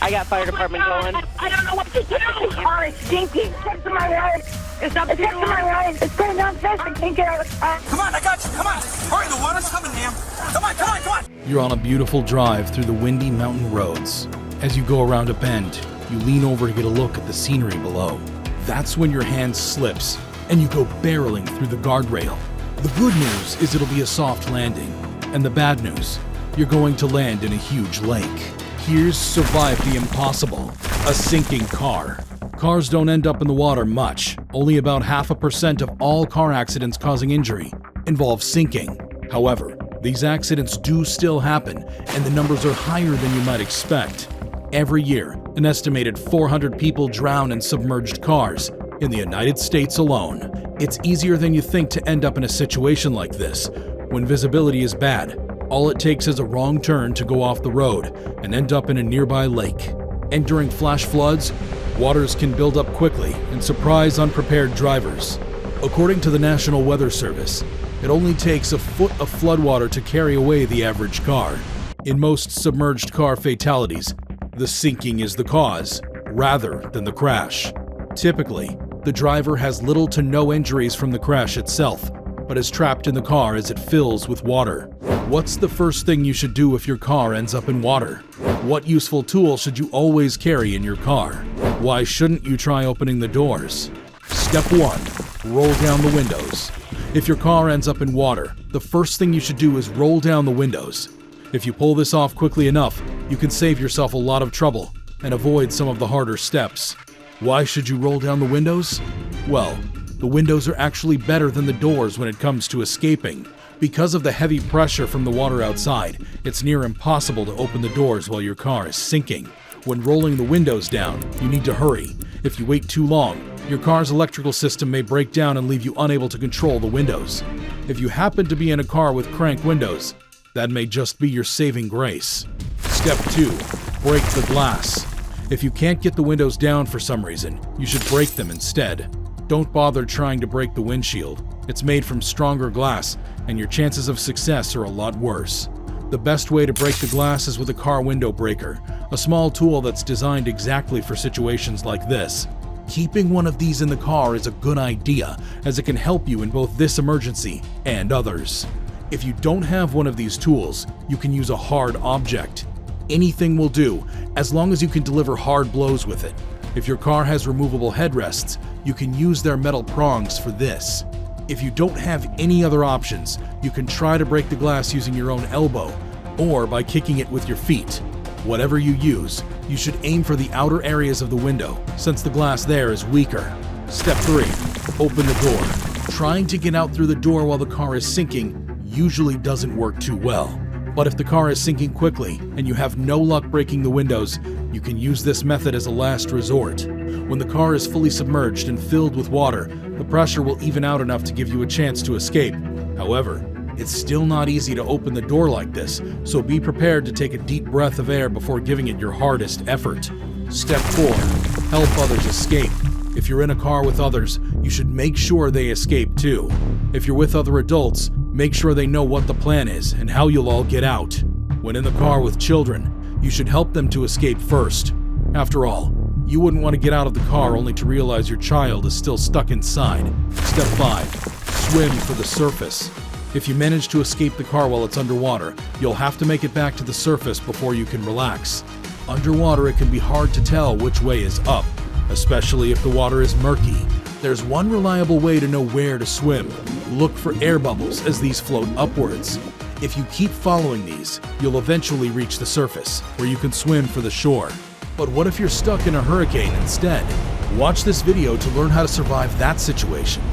I got fire department going. I don't know what to do. The car is stinking. It's to my right. It's up to my right. It's going down fast. I can't get out of the car. Come on, I got you. Come on. Hurry, the water's coming, ma'am. Come on, come on, come on. You're on a beautiful drive through the windy mountain roads. As you go around a bend, you lean over to get a look at the scenery below. That's when your hand slips and you go barreling through the guardrail. The good news is it'll be a soft landing, and the bad news, you're going to land in a huge lake. Here's Survive the Impossible, a sinking car. Cars don't end up in the water much. Only about 0.5% of all car accidents causing injury involve sinking. However, these accidents do still happen, and the numbers are higher than you might expect. Every year, an estimated 400 people drown in submerged cars in the United States alone. It's easier than you think to end up in a situation like this. When visibility is bad, all it takes is a wrong turn to go off the road and end up in a nearby lake. And during flash floods, waters can build up quickly and surprise unprepared drivers. According to the National Weather Service, it only takes a foot of floodwater to carry away the average car. In most submerged car fatalities, the sinking is the cause, rather than the crash. Typically, the driver has little to no injuries from the crash itself, but is trapped in the car as it fills with water. What's the first thing you should do if your car ends up in water? What useful tool should you always carry in your car? Why shouldn't you try opening the doors? Step 1. Roll down the windows. If your car ends up in water, the first thing you should do is roll down the windows. If you pull this off quickly enough, you can save yourself a lot of trouble and avoid some of the harder steps. Why should you roll down the windows? Well, the windows are actually better than the doors when it comes to escaping. Because of the heavy pressure from the water outside, it's near impossible to open the doors while your car is sinking. When rolling the windows down, you need to hurry. If you wait too long, your car's electrical system may break down and leave you unable to control the windows. If you happen to be in a car with crank windows, that may just be your saving grace. Step 2. Break the glass. If you can't get the windows down for some reason, you should break them instead. Don't bother trying to break the windshield. It's made from stronger glass, and your chances of success are a lot worse. The best way to break the glass is with a car window breaker, a small tool that's designed exactly for situations like this. Keeping one of these in the car is a good idea, as it can help you in both this emergency and others. If you don't have one of these tools, you can use a hard object. Anything will do, as long as you can deliver hard blows with it. If your car has removable headrests, you can use their metal prongs for this. If you don't have any other options, you can try to break the glass using your own elbow, or by kicking it with your feet. Whatever you use, you should aim for the outer areas of the window, since the glass there is weaker. Step 3. Open the door. Trying to get out through the door while the car is sinking usually doesn't work too well. But if the car is sinking quickly and you have no luck breaking the windows, you can use this method as a last resort. When the car is fully submerged and filled with water, the pressure will even out enough to give you a chance to escape. However, it's still not easy to open the door like this, so be prepared to take a deep breath of air before giving it your hardest effort. Step 4. Help others escape. If you're in a car with others, you should make sure they escape too. If you're with other adults, make sure they know what the plan is and how you'll all get out. When in the car with children, you should help them to escape first. After all, you wouldn't want to get out of the car only to realize your child is still stuck inside. Step 5. Swim for the surface. If you manage to escape the car while it's underwater, you'll have to make it back to the surface before you can relax. Underwater, it can be hard to tell which way is up, especially if the water is murky. There's one reliable way to know where to swim. Look for air bubbles as these float upwards. If you keep following these, you'll eventually reach the surface, where you can swim for the shore. But what if you're stuck in a hurricane instead? Watch this video to learn how to survive that situation.